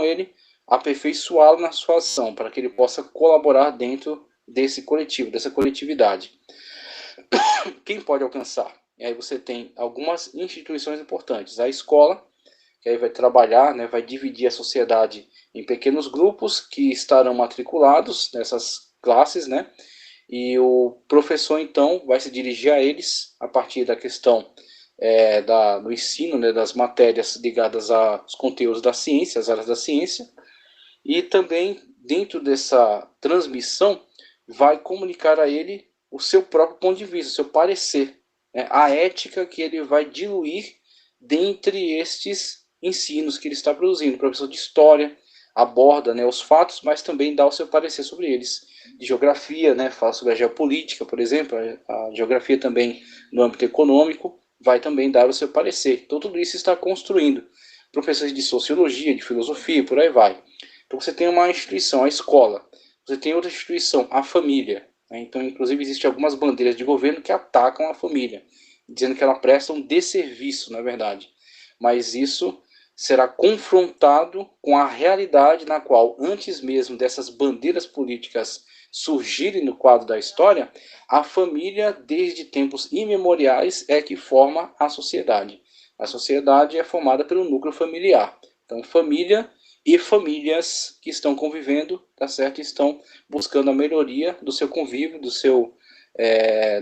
ele, aperfeiçoá-lo na sua ação, para que ele possa colaborar dentro desse coletivo, dessa coletividade. Quem pode alcançar? E aí você tem algumas instituições importantes. A escola, que aí vai trabalhar, né, vai dividir a sociedade em pequenos grupos que estarão matriculados nessas classes, né? E o professor, então, vai se dirigir a eles a partir da questão do ensino, né, das matérias ligadas aos conteúdos da ciência, as áreas da ciência, e também, dentro dessa transmissão, vai comunicar a ele o seu próprio ponto de vista, o seu parecer, né, a ética que ele vai diluir dentre estes ensinos que ele está produzindo. O professor de história aborda, né, os fatos, mas também dá o seu parecer sobre eles. De geografia, né, fala sobre a geopolítica, por exemplo, a geografia também no âmbito econômico, vai também dar o seu parecer. Então tudo isso está construindo. Professores de sociologia, de filosofia, por aí vai. Então você tem uma instituição, a escola. Você tem outra instituição, a família. Né? Então, inclusive, existem algumas bandeiras de governo que atacam a família, dizendo que ela presta um desserviço, na verdade. Mas isso será confrontado com a realidade na qual, antes mesmo dessas bandeiras políticas surgirem no quadro da história, a família, desde tempos imemoriais, é que forma a sociedade. A sociedade é formada pelo núcleo familiar. Então, família e famílias que estão convivendo, tá certo? Estão buscando a melhoria do seu convívio,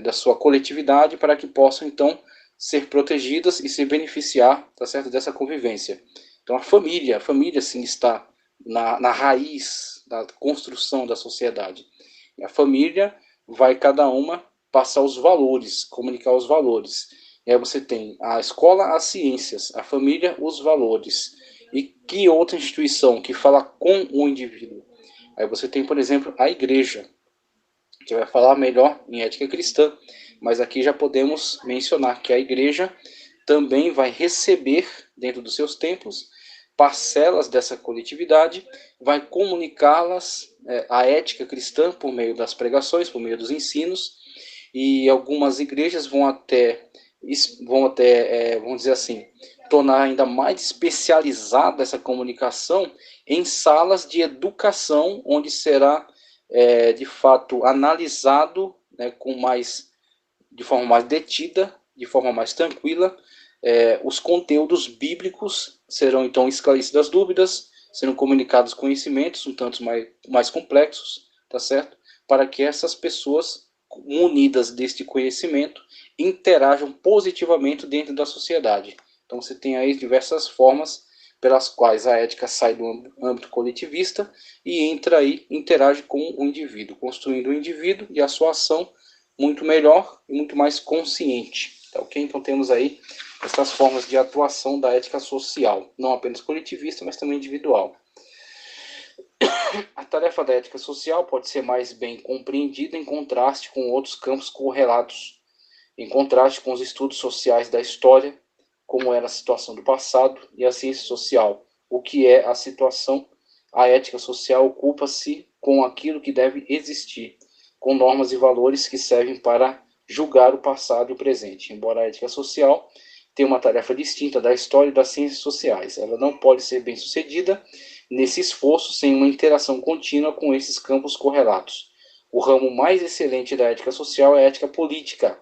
da sua coletividade, para que possam, então, ser protegidas e se beneficiar, tá certo, dessa convivência. Então a família sim está na raiz da construção da sociedade. E a família vai cada uma passar os valores, comunicar os valores. E aí você tem a escola, as ciências, a família, os valores. E que outra instituição que fala com o indivíduo? Aí você tem, por exemplo, a igreja, que vai falar melhor em ética cristã, mas aqui já podemos mencionar que a igreja também vai receber, dentro dos seus templos, parcelas dessa coletividade, vai comunicá-las, a ética cristã por meio das pregações, por meio dos ensinos, e algumas igrejas vamos dizer assim, tornar ainda mais especializada essa comunicação em salas de educação, onde será de fato analisado, né, de forma mais detida, de forma mais tranquila, os conteúdos bíblicos. Serão então esclarecidas dúvidas, serão comunicados conhecimentos um tanto mais complexos, tá certo? Para que essas pessoas, munidas deste conhecimento, interajam positivamente dentro da sociedade. Então você tem aí diversas formas pelas quais a ética sai do âmbito coletivista e entra aí, interage com o indivíduo, construindo o indivíduo e a sua ação muito melhor e muito mais consciente. Tá, ok? Então temos aí essas formas de atuação da ética social, não apenas coletivista, mas também individual. A tarefa da ética social pode ser mais bem compreendida em contraste com outros campos correlatos, em contraste com os estudos sociais da história, como era a situação do passado, e a ciência social, o que é a situação. A ética social ocupa-se com aquilo que deve existir, com normas e valores que servem para julgar o passado e o presente. Embora a ética social tenha uma tarefa distinta da história e das ciências sociais, ela não pode ser bem sucedida nesse esforço sem uma interação contínua com esses campos correlatos. O ramo mais excelente da ética social é a ética política,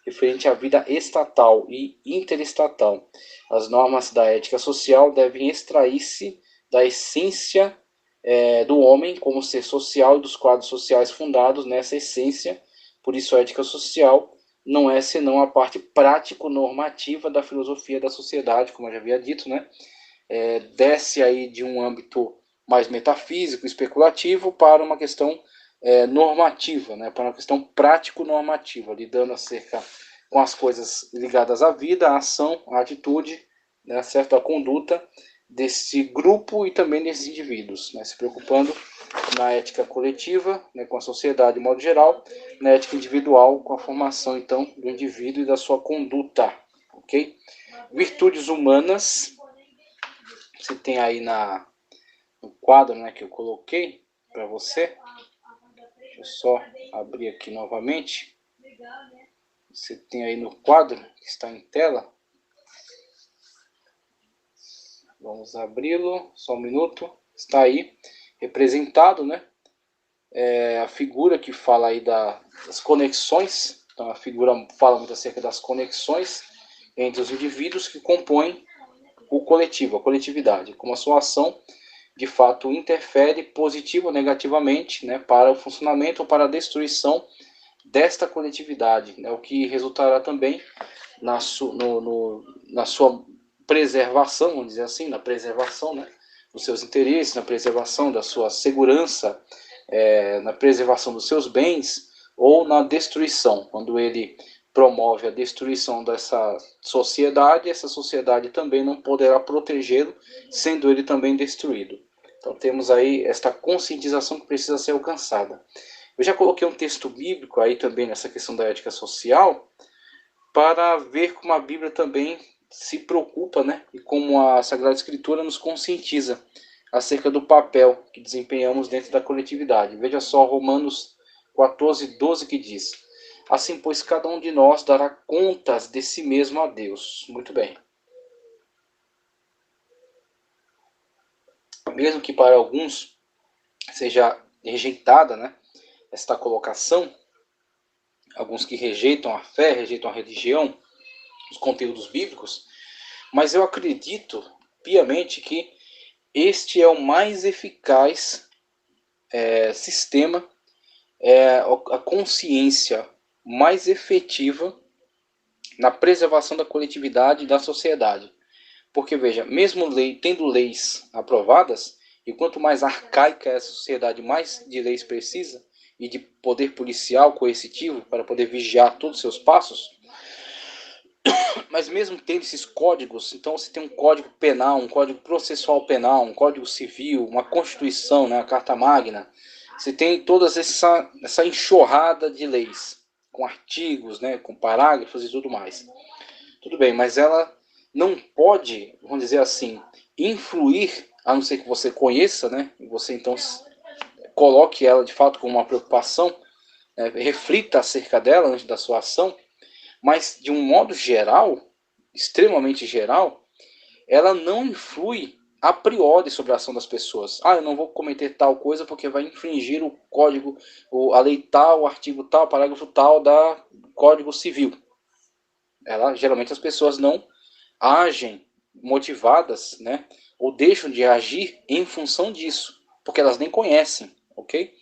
referente à vida estatal e interestatal. As normas da ética social devem extrair-se da essência do homem como ser social e dos quadros sociais fundados nessa essência. Por isso, a ética social não é senão a parte prático-normativa da filosofia da sociedade, como eu já havia dito, né? Desce aí de um âmbito mais metafísico, especulativo, para uma questão normativa, né? Para uma questão prático-normativa, lidando acerca com as coisas ligadas à vida, à ação, à atitude, né? Certo? A conduta desse grupo e também desses indivíduos, né? Se preocupando na ética coletiva, né? Com a sociedade de modo geral, na ética individual, com a formação então do indivíduo e da sua conduta, ok? Virtudes humanas, você tem aí no quadro, né, que eu coloquei para você. Deixa eu só abrir aqui novamente. Você tem aí no quadro que está em tela. Vamos abri-lo, só um minuto. está aí representado, né? A figura que fala aí das conexões. Então a figura fala muito acerca das conexões entre os indivíduos que compõem o coletivo, a coletividade, como a sua ação de fato interfere positivo ou negativamente, né, para o funcionamento ou para a destruição desta coletividade, né, o que resultará também na sua preservação, vamos dizer assim, na preservação, né, dos seus interesses, na preservação da sua segurança, na preservação dos seus bens, ou na destruição, quando ele promove a destruição dessa sociedade, essa sociedade também não poderá protegê-lo, sendo ele também destruído. Então temos aí esta conscientização que precisa ser alcançada. Eu já coloquei um texto bíblico aí também nessa questão da ética social, para ver como a Bíblia também se preocupa, né? E como a Sagrada Escritura nos conscientiza acerca do papel que desempenhamos dentro da coletividade. Veja só Romanos 14:12 que diz: assim, pois, cada um de nós dará contas de si mesmo a Deus. Muito bem. Mesmo que para alguns seja rejeitada, né, esta colocação, alguns que rejeitam a fé, rejeitam a religião, os conteúdos bíblicos, mas eu acredito piamente que este é o mais eficaz sistema, a consciência mais efetiva na preservação da coletividade e da sociedade. Porque, veja, mesmo tendo leis aprovadas, e quanto mais arcaica é a sociedade, mais de leis precisa, e de poder policial coercitivo para poder vigiar todos os seus passos, mas mesmo tendo esses códigos, então você tem um código penal, um código processual penal, um código civil, uma constituição, né, a Carta Magna, você tem toda essa enxurrada de leis, com artigos, né, com parágrafos e tudo mais. Tudo bem, mas ela não pode, vamos dizer assim, influir, a não ser que você conheça, né, e você então coloque ela de fato como uma preocupação, reflita acerca dela antes da sua ação, mas de um modo geral, extremamente geral, ela não influi a priori sobre a ação das pessoas. Ah, eu não vou cometer tal coisa porque vai infringir o código, a lei tal, o artigo tal, parágrafo tal da Código Civil. Geralmente as pessoas não agem motivadas, né, ou deixam de agir em função disso, porque elas nem conhecem, ok?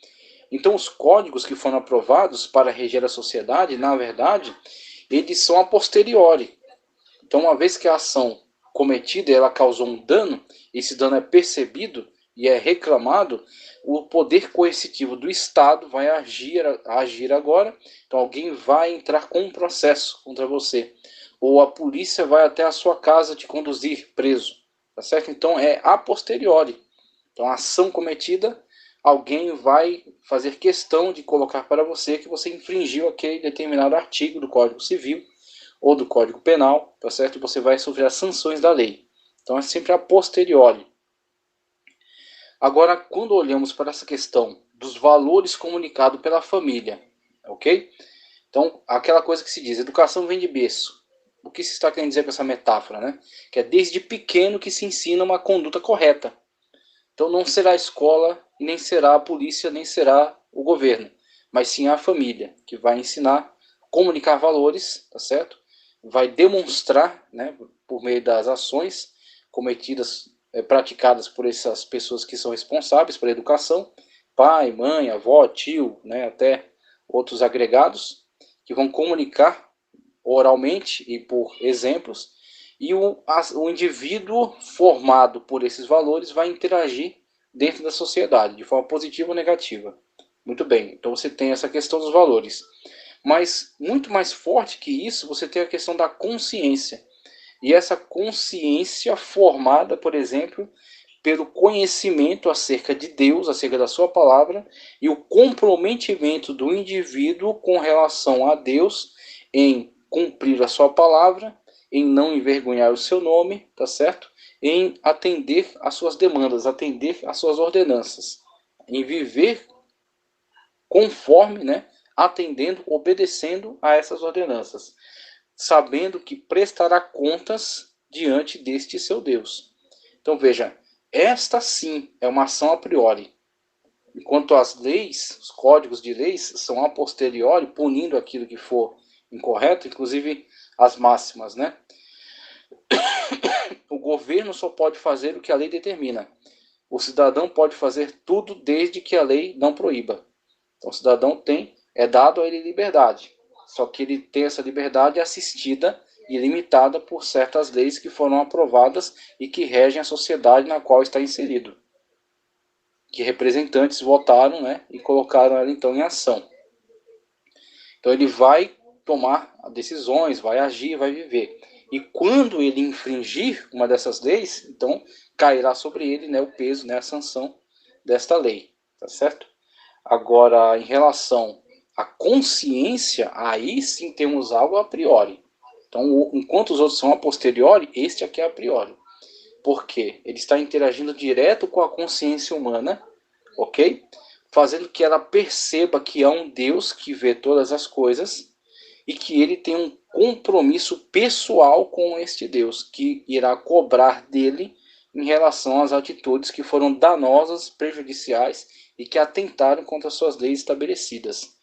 Então os códigos que foram aprovados para reger a sociedade, na verdade, eles são a posteriori. Então, uma vez que a ação cometida ela causou um dano, esse dano é percebido e é reclamado, o poder coercitivo do Estado vai agir agora. Então, alguém vai entrar com um processo contra você, ou a polícia vai até a sua casa te conduzir preso, tá certo? Então, é a posteriori. Então, a ação cometida, alguém vai fazer questão de colocar para você que você infringiu aquele determinado artigo do Código Civil ou do Código Penal, tá certo? E você vai sofrer as sanções da lei. Então é sempre a posteriori. Agora, quando olhamos para essa questão dos valores comunicados pela família, ok? Então, aquela coisa que se diz, educação vem de berço. O que se está querendo dizer com essa metáfora, né? Que é desde pequeno que se ensina uma conduta correta. Então não será a escola, nem será a polícia, nem será o governo, mas sim a família, que vai ensinar, comunicar valores, tá certo? Vai demonstrar, né, por meio das ações cometidas, praticadas por essas pessoas que são responsáveis pela educação, pai, mãe, avó, tio, né, até outros agregados, que vão comunicar oralmente e por exemplos, e o indivíduo formado por esses valores vai interagir dentro da sociedade, de forma positiva ou negativa. Muito bem, então você tem essa questão dos valores. Mas, muito mais forte que isso, você tem a questão da consciência. E essa consciência formada, por exemplo, pelo conhecimento acerca de Deus, acerca da sua palavra, e o comprometimento do indivíduo com relação a Deus em cumprir a sua palavra, em não envergonhar o seu nome, tá certo? Em atender às suas demandas, atender às suas ordenanças, em viver conforme, né, atendendo, obedecendo a essas ordenanças, sabendo que prestará contas diante deste seu Deus. Então veja, esta sim é uma ação a priori. Enquanto as leis, os códigos de leis, são a posteriori, punindo aquilo que for incorreto, inclusive as máximas, né? O governo só pode fazer o que a lei determina. O cidadão pode fazer tudo desde que a lei não proíba. Então, o cidadão é dado a ele liberdade. Só que ele tem essa liberdade assistida e limitada por certas leis que foram aprovadas e que regem a sociedade na qual está inserido. Que representantes votaram, né, e colocaram ela então em ação. Então ele vai tomar decisões, vai agir, vai viver. E quando ele infringir uma dessas leis, então cairá sobre ele, né, o peso, né, a sanção desta lei, tá certo? Agora, em relação à consciência, aí sim temos algo a priori. Então, enquanto os outros são a posteriori, este aqui é a priori. Por quê? Ele está interagindo direto com a consciência humana, ok? Fazendo que ela perceba que há um Deus que vê todas as coisas e que ele tem um compromisso pessoal com este Deus, que irá cobrar dele em relação às atitudes que foram danosas, prejudiciais e que atentaram contra as suas leis estabelecidas.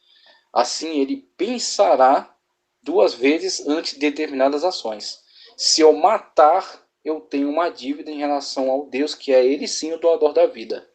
Assim, ele pensará duas vezes antes de determinadas ações. Se eu matar, eu tenho uma dívida em relação ao Deus, que é ele sim o doador da vida.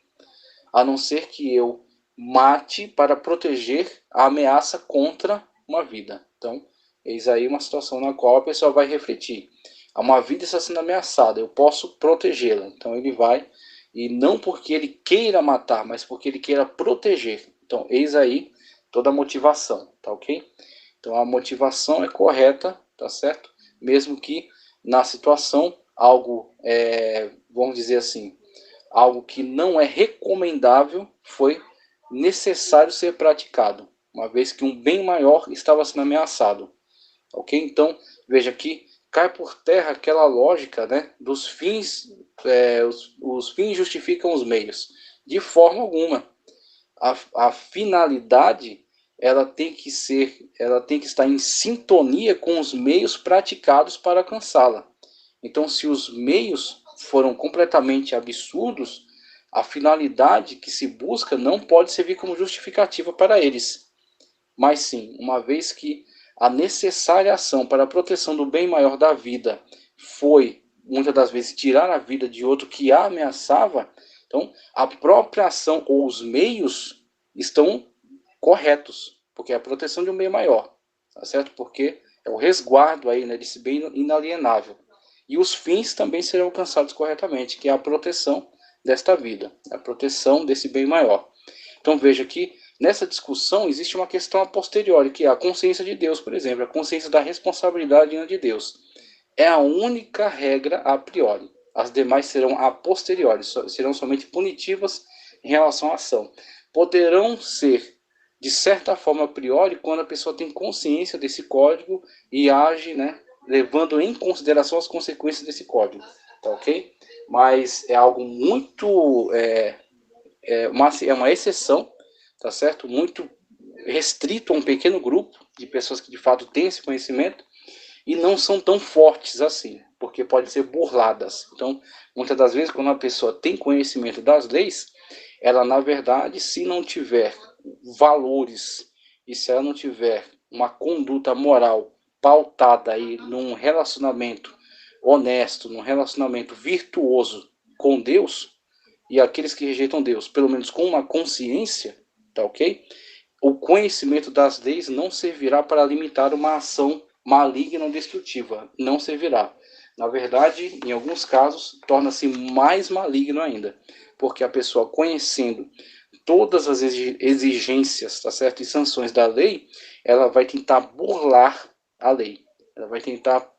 A não ser que eu mate para proteger a ameaça contra uma vida. Então, eis aí uma situação na qual a pessoa vai refletir. Uma vida está sendo ameaçada, eu posso protegê-la. Então ele vai, e não porque ele queira matar, mas porque ele queira proteger. Então, eis aí toda a motivação, tá ok? Então a motivação é correta, tá certo? Mesmo que na situação algo, vamos dizer assim, algo que não é recomendável foi necessário ser praticado, uma vez que um bem maior estava sendo ameaçado. Ok? Então, veja que cai por terra aquela lógica, né, dos fins, os fins justificam os meios. De forma alguma. A finalidade ela tem que estar em sintonia com os meios praticados para alcançá-la. Então, se os meios foram completamente absurdos, a finalidade que se busca não pode servir como justificativa para eles. Mas sim, uma vez que a necessária ação para a proteção do bem maior da vida foi, muitas das vezes, tirar a vida de outro que a ameaçava, então a própria ação ou os meios estão corretos, porque é a proteção de um bem maior, tá certo? Porque é o resguardo aí, né, desse bem inalienável. E os fins também serão alcançados corretamente, que é a proteção desta vida, a proteção desse bem maior. Então veja que nessa discussão existe uma questão a posteriori, que é a consciência de Deus, por exemplo, a consciência da responsabilidade diante de Deus. É a única regra a priori. As demais serão a posteriori, serão somente punitivas em relação à ação. Poderão ser, de certa forma, a priori, quando a pessoa tem consciência desse código e age, né, levando em consideração as consequências desse código. Tá ok? Mas é algo muito... é uma exceção, tá certo? Muito restrito a um pequeno grupo de pessoas que de fato têm esse conhecimento e não são tão fortes assim, porque podem ser burladas. Então, muitas das vezes, quando a pessoa tem conhecimento das leis, ela, na verdade, se não tiver valores e se ela não tiver uma conduta moral pautada aí num relacionamento honesto, num relacionamento virtuoso com Deus, e aqueles que rejeitam Deus, pelo menos com uma consciência, tá ok? O conhecimento das leis não servirá para limitar uma ação maligna ou destrutiva. Não servirá. Na verdade, em alguns casos, torna-se mais maligno ainda. Porque a pessoa, conhecendo todas as exigências, tá certo? E sanções da lei, ela vai tentar burlar a lei. Ela vai tentar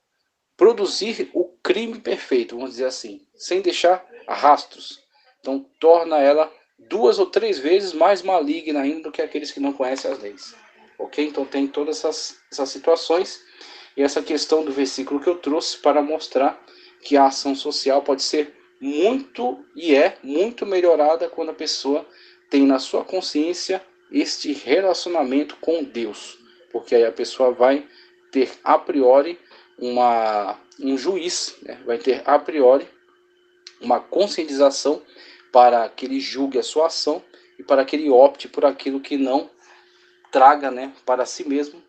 produzir o crime perfeito, vamos dizer assim, sem deixar rastros. Então, torna ela 2 ou 3 vezes mais maligna ainda do que aqueles que não conhecem as leis. Ok? Então, tem todas essas situações e essa questão do versículo que eu trouxe para mostrar que a ação social pode ser muito e é muito melhorada quando a pessoa tem na sua consciência este relacionamento com Deus. Porque aí a pessoa vai ter a priori um juiz, né? Vai ter a priori uma conscientização para que ele julgue a sua ação e para que ele opte por aquilo que não traga, né, para si mesmo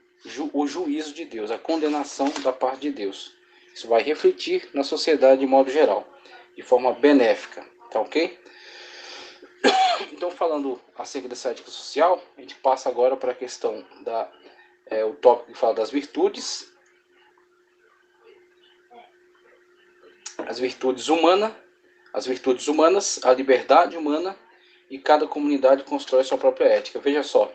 o juízo de Deus, a condenação da parte de Deus. Isso vai refletir na sociedade de modo geral, de forma benéfica, tá ok? Então, falando acerca dessa ética social, a gente passa agora para a questão o tópico que fala das virtudes. As virtudes humanas, a liberdade humana, e cada comunidade constrói sua própria ética. Veja só,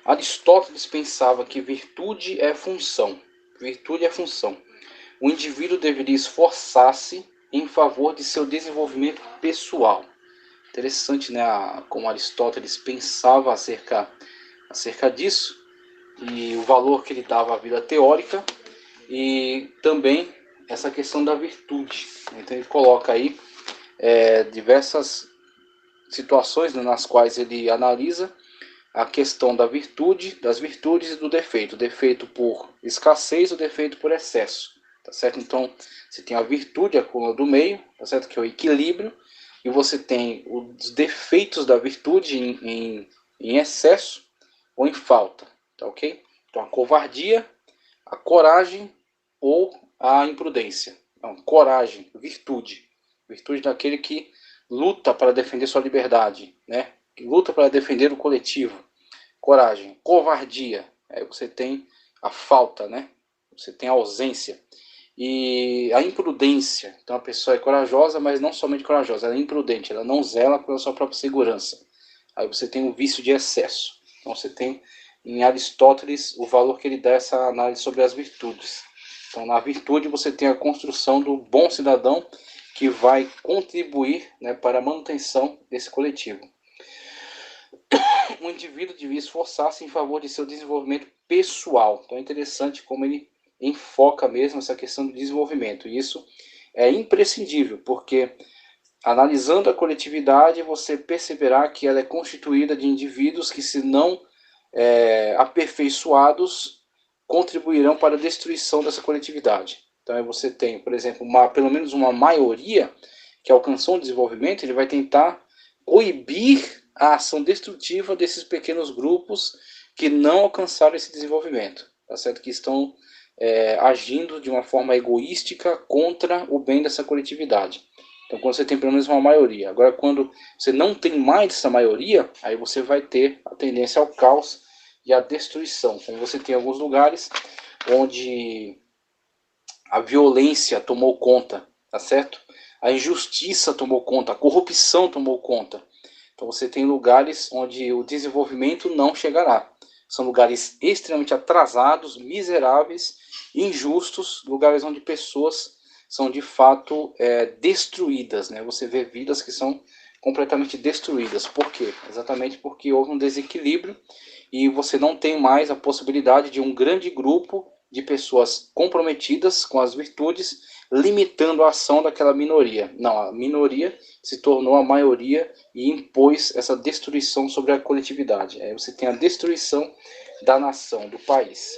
Aristóteles pensava que virtude é função. Virtude é função. O indivíduo deveria esforçar-se em favor de seu desenvolvimento pessoal. Interessante, né, como Aristóteles pensava acerca disso, e o valor que ele dava à vida teórica, e também essa questão da virtude. Então ele coloca aí diversas situações, né, nas quais ele analisa a questão da virtude, das virtudes e do defeito. O defeito por escassez, o defeito por excesso. Tá certo? Então, você tem a virtude, a coluna do meio, tá certo? Que é o equilíbrio, e você tem os defeitos da virtude em excesso ou em falta, tá ok? Então, a covardia, a coragem ou a imprudência. Então, coragem, virtude. Virtude daquele que luta para defender sua liberdade, né? Que luta para defender o coletivo. Coragem. Covardia. Aí você tem a falta, né? Você tem a ausência. E a imprudência. Então a pessoa é corajosa, mas não somente corajosa, ela é imprudente, ela não zela pela sua própria segurança. Aí você tem o vício de excesso. Então você tem em Aristóteles o valor que ele dá a essa análise sobre as virtudes. Então na virtude você tem a construção do bom cidadão que vai contribuir, né, para a manutenção desse coletivo. O indivíduo devia esforçar-se em favor de seu desenvolvimento pessoal. Então é interessante como ele enfoca mesmo essa questão do desenvolvimento. E isso é imprescindível, porque analisando a coletividade, você perceberá que ela é constituída de indivíduos que, se não aperfeiçoados, contribuirão para a destruição dessa coletividade. Então você tem, por exemplo, pelo menos uma maioria que alcançou um desenvolvimento, ele vai tentar coibir a ação destrutiva desses pequenos grupos que não alcançaram esse desenvolvimento, tá certo? Que estão agindo de uma forma egoística contra o bem dessa coletividade. Então, quando você tem pelo menos uma maioria. Agora, quando você não tem mais essa maioria, aí você vai ter a tendência ao caos e à destruição. Então, você tem alguns lugares onde a violência tomou conta, tá certo? A injustiça tomou conta, a corrupção tomou conta. Então você tem lugares onde o desenvolvimento não chegará. São lugares extremamente atrasados, miseráveis, injustos, lugares onde pessoas são de fato destruídas, né? Você vê vidas que são completamente destruídas. Por quê? Exatamente porque houve um desequilíbrio e você não tem mais a possibilidade de um grande grupo de pessoas comprometidas com as virtudes, limitando a ação daquela minoria. Não, a minoria se tornou a maioria e impôs essa destruição sobre a coletividade. Aí você tem a destruição da nação, do país.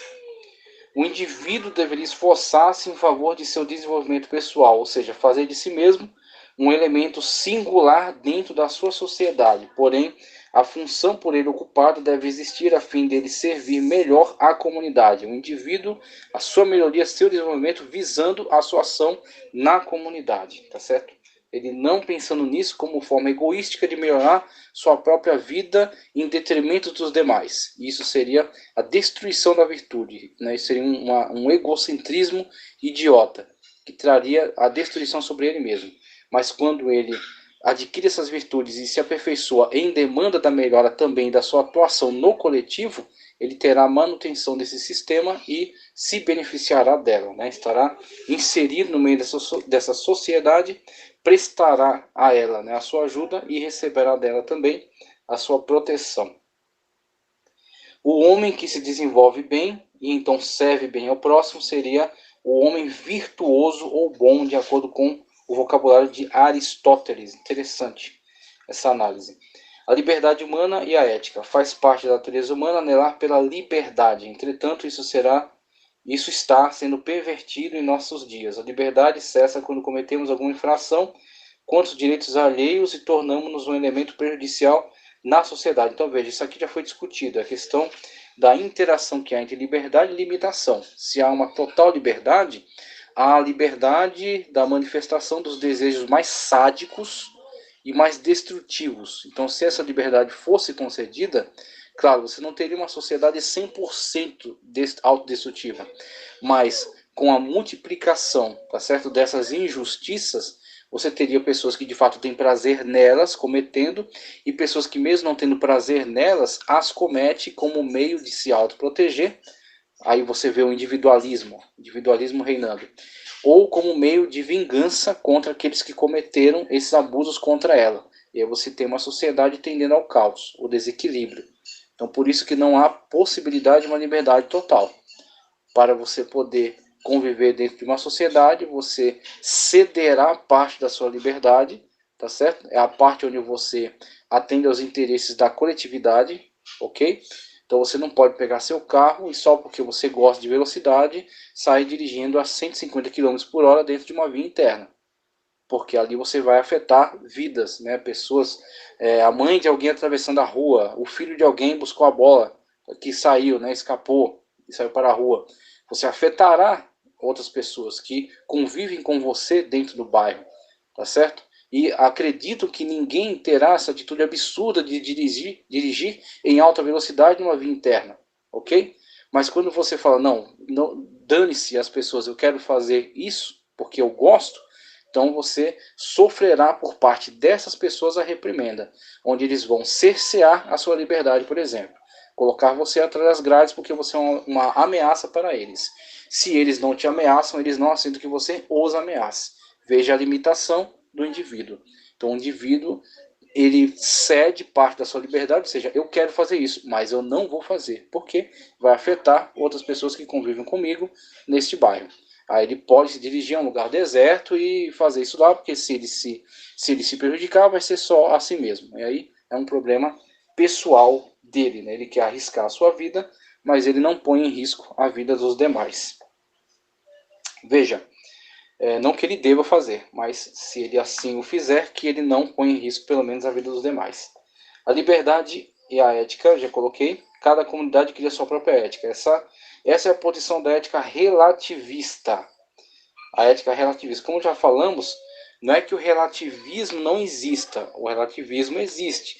O indivíduo deveria esforçar-se em favor de seu desenvolvimento pessoal, ou seja, fazer de si mesmo um elemento singular dentro da sua sociedade. Porém, a função por ele ocupada deve existir a fim dele servir melhor à comunidade. O indivíduo, a sua melhoria, seu desenvolvimento, visando a sua ação na comunidade, tá certo? Ele não pensando nisso como forma egoística de melhorar sua própria vida em detrimento dos demais. Isso seria a destruição da virtude, né? Isso seria um egocentrismo idiota, que traria a destruição sobre ele mesmo. Mas quando ele adquire essas virtudes e se aperfeiçoa em demanda da melhora também da sua atuação no coletivo, ele terá a manutenção desse sistema e se beneficiará dela, né? Estará inserido no meio dessa sociedade, prestará a ela, né, a sua ajuda e receberá dela também a sua proteção. O homem que se desenvolve bem e então serve bem ao próximo seria o homem virtuoso ou bom, de acordo com o vocabulário de Aristóteles. Interessante essa análise. A liberdade humana e a ética. Faz parte da natureza humana anelar pela liberdade. Entretanto, isso será Isso está sendo pervertido em nossos dias. A liberdade cessa quando cometemos alguma infração contra os direitos alheios e tornamos-nos um elemento prejudicial na sociedade. Então, veja, isso aqui já foi discutido, a questão da interação que há entre liberdade e limitação. Se há uma total liberdade, há a liberdade da manifestação dos desejos mais sádicos e mais destrutivos. Então, se essa liberdade fosse concedida, claro, você não teria uma sociedade 100% autodestrutiva, mas com a multiplicação, tá certo, dessas injustiças, você teria pessoas que de fato têm prazer nelas, cometendo, e pessoas que mesmo não tendo prazer nelas, as comete como meio de se autoproteger. Aí você vê o individualismo reinando. Ou como meio de vingança contra aqueles que cometeram esses abusos contra ela. E aí você tem uma sociedade tendendo ao caos, o desequilíbrio. Então por isso que não há possibilidade de uma liberdade total. Para você poder conviver dentro de uma sociedade, você cederá parte da sua liberdade, tá certo? É a parte onde você atende aos interesses da coletividade, ok? Então você não pode pegar seu carro e só porque você gosta de velocidade, sair dirigindo a 150 km por hora dentro de uma via interna. Porque ali você vai afetar vidas, né? Pessoas, a mãe de alguém atravessando a rua, o filho de alguém buscou a bola, que saiu, né? Escapou e saiu para a rua. Você afetará outras pessoas que convivem com você dentro do bairro, tá certo? E acredito que ninguém terá essa atitude absurda de dirigir em alta velocidade numa via interna, ok? Mas quando você fala, não dane-se as pessoas, eu quero fazer isso porque eu gosto, então você sofrerá por parte dessas pessoas a reprimenda, onde eles vão cercear a sua liberdade, por exemplo. Colocar você atrás das grades porque você é uma ameaça para eles. Se eles não te ameaçam, eles não aceitam que você os ameace. Veja a limitação do indivíduo. Então o indivíduo, ele cede parte da sua liberdade, ou seja, eu quero fazer isso, mas eu não vou fazer, porque vai afetar outras pessoas que convivem comigo neste bairro. Aí ele pode se dirigir a um lugar deserto e fazer isso lá, porque se ele se prejudicar, vai ser só a si mesmo. E aí é um problema pessoal dele, né? Ele quer arriscar a sua vida, mas ele não põe em risco a vida dos demais. Veja, não que ele deva fazer, mas se ele assim o fizer, que ele não põe em risco pelo menos a vida dos demais. A liberdade e a ética, já coloquei, cada comunidade cria sua própria ética. Essa é a posição da ética relativista. A ética relativista, como já falamos, não é que o relativismo não exista, o relativismo existe,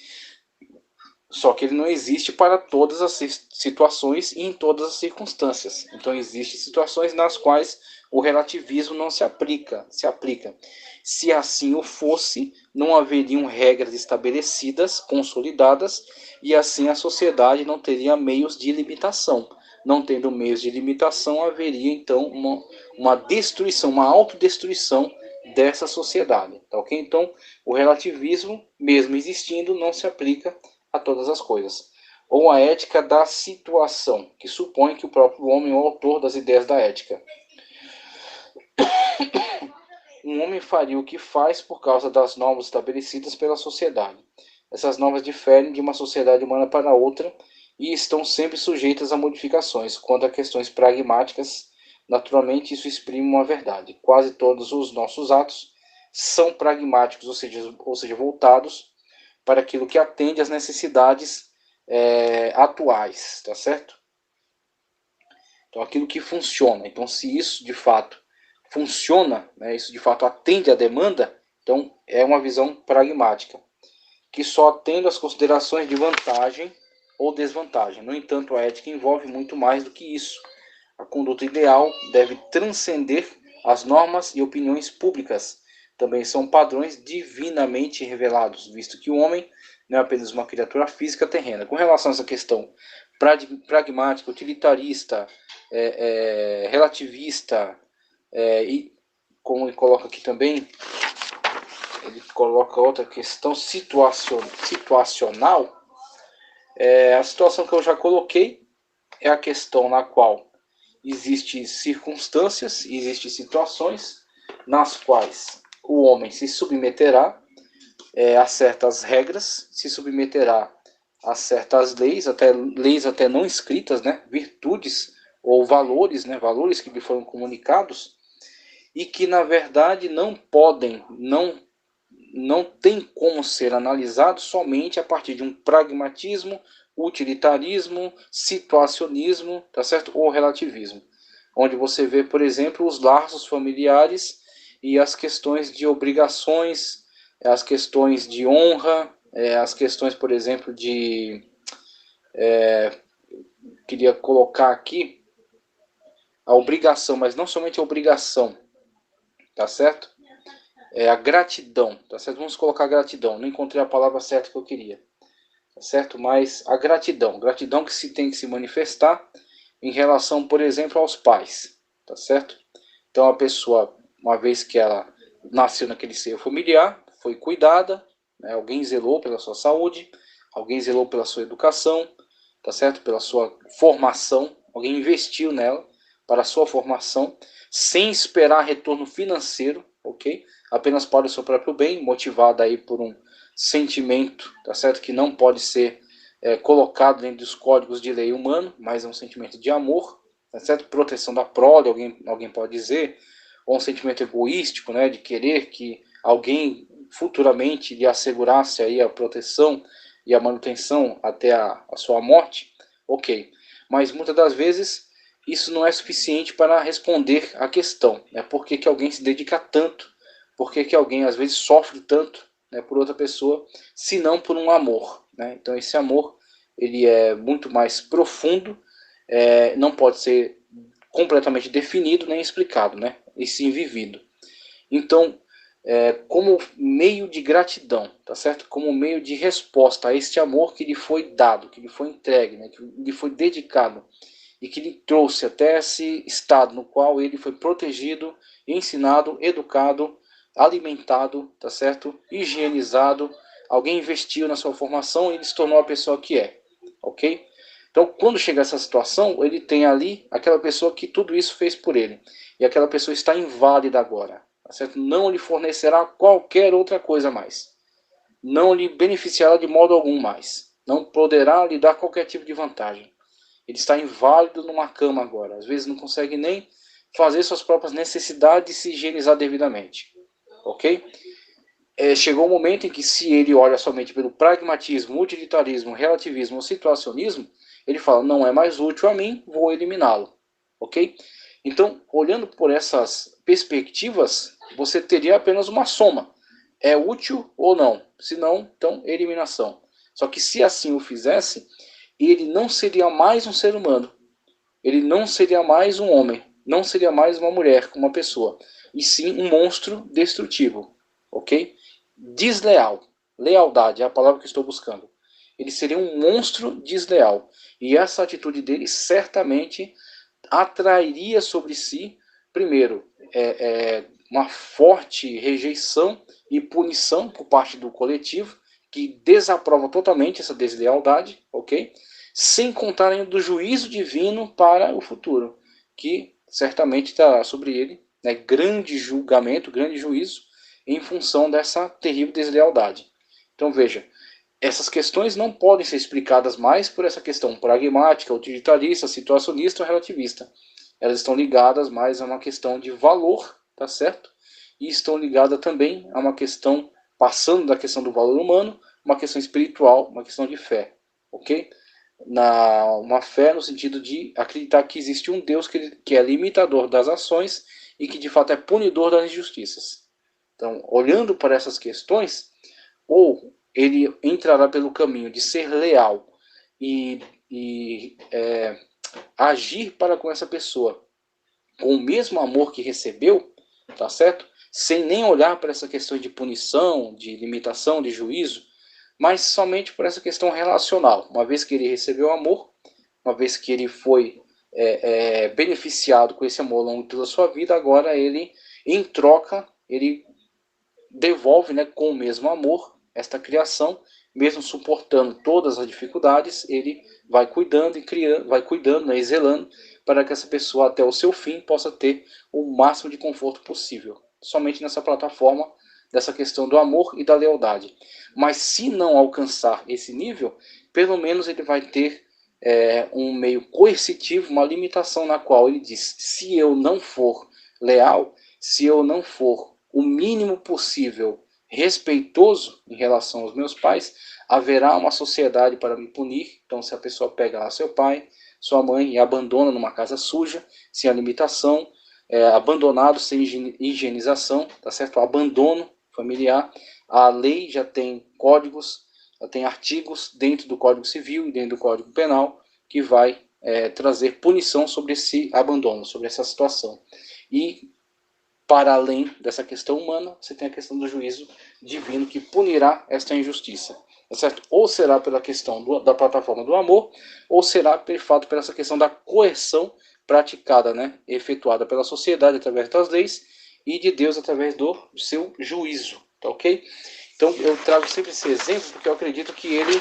só que ele não existe para todas as situações e em todas as circunstâncias. Então existem situações nas quais o relativismo não se aplica. Se assim o fosse, não haveriam regras estabelecidas, consolidadas, e assim a sociedade não teria meios de limitação. Não tendo meios de limitação, haveria então uma destruição, uma autodestruição dessa sociedade. Tá ok? Então, o relativismo, mesmo existindo, não se aplica a todas as coisas. Ou a ética da situação, que supõe que o próprio homem é o autor das ideias da ética. Um homem faria o que faz por causa das normas estabelecidas pela sociedade. Essas normas diferem de uma sociedade humana para outra e estão sempre sujeitas a modificações. Quanto a questões pragmáticas, naturalmente isso exprime uma verdade. Quase todos os nossos atos são pragmáticos, ou seja voltados para aquilo que atende às necessidades atuais, tá certo? Então, aquilo que funciona. Então, se isso de fato funciona, né, isso de fato atende à demanda, então é uma visão pragmática, que só atende às considerações de vantagem ou desvantagem. No entanto, a ética envolve muito mais do que isso. A conduta ideal deve transcender as normas e opiniões públicas. Também são padrões divinamente revelados, visto que o homem não é apenas uma criatura física terrena. Com relação a essa questão pragmática, utilitarista, relativista, e como ele coloca aqui também, ele coloca outra questão situacional. A situação que eu já coloquei é a questão na qual existem circunstâncias, existem situações nas quais o homem se submeterá a certas regras, se submeterá a certas leis até não escritas, né? Virtudes ou valores, né, valores que lhe foram comunicados, e que na verdade não podem, não tem como ser analisado somente a partir de um pragmatismo, utilitarismo, situacionismo, tá certo? Ou relativismo. Onde você vê, por exemplo, os laços familiares e as questões de obrigações, as questões de honra, as questões, por exemplo, de... queria colocar aqui a obrigação, mas não somente a obrigação, tá certo? A gratidão, tá certo? Vamos colocar gratidão, não encontrei a palavra certa que eu queria, tá certo? Mas a gratidão que se tem que se manifestar em relação, por exemplo, aos pais, tá certo? Então a pessoa, uma vez que ela nasceu naquele seio familiar, foi cuidada, né? Alguém zelou pela sua saúde, alguém zelou pela sua educação, tá certo? Pela sua formação, alguém investiu nela para a sua formação, sem esperar retorno financeiro, ok? Apenas para o seu próprio bem, motivada aí por um sentimento, tá certo? Que não pode ser colocado dentro dos códigos de lei humano, mas é um sentimento de amor, tá certo? Proteção da prole, alguém pode dizer, ou um sentimento egoístico, né? De querer que alguém futuramente lhe assegurasse aí a proteção e a manutenção até a sua morte, ok. Mas muitas das vezes isso não é suficiente para responder à questão, né? Por que alguém se dedica tanto? Por que alguém às vezes sofre tanto, né, por outra pessoa, se não por um amor, né? Então esse amor ele é muito mais profundo, não pode ser completamente definido nem explicado, né? E sim vivido. Então, como meio de gratidão, tá certo? Como meio de resposta a este amor que lhe foi dado, que lhe foi entregue, né? Que lhe foi dedicado e que lhe trouxe até esse estado no qual ele foi protegido, ensinado, educado, alimentado, tá certo? Higienizado. Alguém investiu na sua formação e ele se tornou a pessoa que é, ok? Então, quando chega essa situação, ele tem ali aquela pessoa que tudo isso fez por ele. E aquela pessoa está inválida agora, tá certo? Não lhe fornecerá qualquer outra coisa mais. Não lhe beneficiará de modo algum mais. Não poderá lhe dar qualquer tipo de vantagem. Ele está inválido numa cama agora. Às vezes não consegue nem fazer suas próprias necessidades e se higienizar devidamente. Ok? Chegou o um momento em que, se ele olha somente pelo pragmatismo, utilitarismo, relativismo ou situacionismo, ele fala, não é mais útil a mim, vou eliminá-lo. Ok? Então, olhando por essas perspectivas, você teria apenas uma soma. É útil ou não? Se não, então eliminação. Só que se assim o fizesse, ele não seria mais um ser humano. Ele não seria mais um homem. Não seria mais uma mulher, uma pessoa. E sim um monstro destrutivo. Ok? Desleal. Lealdade é a palavra que estou buscando. Ele seria um monstro desleal. E essa atitude dele certamente atrairia sobre si, primeiro, uma forte rejeição e punição por parte do coletivo, que desaprova totalmente essa deslealdade, ok? Sem contar ainda do juízo divino para o futuro, que certamente está sobre ele, né, grande julgamento, grande juízo, em função dessa terrível deslealdade. Então veja, essas questões não podem ser explicadas mais por essa questão pragmática, utilitarista, situacionista ou relativista. Elas estão ligadas mais a uma questão de valor, tá certo? E estão ligadas também a uma questão, passando da questão do valor humano, uma questão espiritual, uma questão de fé, ok? Uma fé no sentido de acreditar que existe um Deus que é limitador das ações e que de fato é punidor das injustiças. Então, olhando para essas questões, ou ele entrará pelo caminho de ser leal e agir para com essa pessoa com o mesmo amor que recebeu, tá certo? Sem nem olhar para essa questão de punição, de limitação, de juízo, mas somente por essa questão relacional. Uma vez que ele recebeu amor, uma vez que ele foi beneficiado com esse amor ao longo de toda a sua vida, agora ele, em troca, ele devolve, né, com o mesmo amor esta criação, mesmo suportando todas as dificuldades, ele vai cuidando e criando, vai cuidando, né, e zelando para que essa pessoa até o seu fim possa ter o máximo de conforto possível. Somente nessa plataforma dessa questão do amor e da lealdade. Mas se não alcançar esse nível, pelo menos ele vai ter um meio coercitivo, uma limitação na qual ele diz: se eu não for leal, se eu não for o mínimo possível respeitoso em relação aos meus pais, haverá uma sociedade para me punir. Então, se a pessoa pega lá seu pai, sua mãe e abandona numa casa suja, sem alimentação, abandonado sem higienização, tá certo? O abandono familiar. A lei já tem códigos, já tem artigos dentro do Código Civil e dentro do Código Penal que vai trazer punição sobre esse abandono, sobre essa situação. E para além dessa questão humana, você tem a questão do juízo divino que punirá esta injustiça. Tá certo? Ou será pela questão da plataforma do amor, ou será, de fato, pela essa questão da coerção praticada, né, efetuada pela sociedade através das leis e de Deus através do seu juízo. Tá ok? Então, eu trago sempre esse exemplo porque eu acredito que ele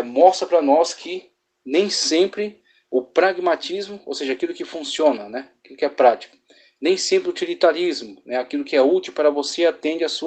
mostra para nós que nem sempre o pragmatismo, ou seja, aquilo que funciona, né, aquilo que é prático, nem sempre o utilitarismo, né, aquilo que é útil para você, atende aos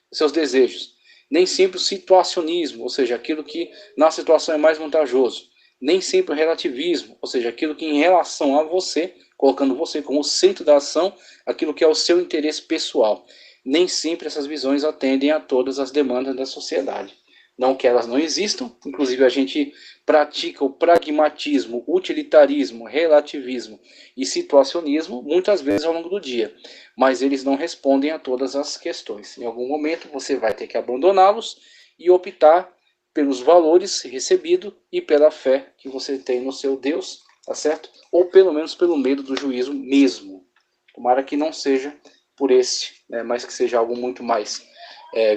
seus desejos. Nem sempre o situacionismo, ou seja, aquilo que na situação é mais vantajoso. Nem sempre o relativismo, ou seja, aquilo que em relação a você, colocando você como centro da ação, aquilo que é o seu interesse pessoal. Nem sempre essas visões atendem a todas as demandas da sociedade. Não que elas não existam, inclusive a gente pratica o pragmatismo, utilitarismo, relativismo e situacionismo muitas vezes ao longo do dia, mas eles não respondem a todas as questões. Em algum momento você vai ter que abandoná-los e optar pelos valores recebidos e pela fé que você tem no seu Deus, tá certo? Ou pelo menos pelo medo do juízo mesmo. Tomara que não seja por esse, né, mas que seja algo muito mais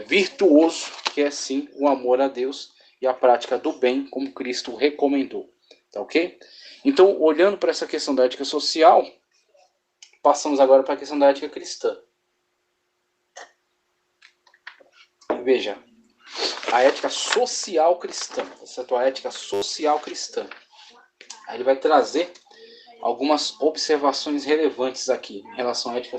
virtuoso, que é sim o amor a Deus e a prática do bem, como Cristo recomendou. Tá ok? Então, olhando para essa questão da ética social, passamos agora para a questão da ética cristã. Veja, a ética social cristã, certo? A ética social cristã. Aí ele vai trazer algumas observações relevantes aqui em relação à ética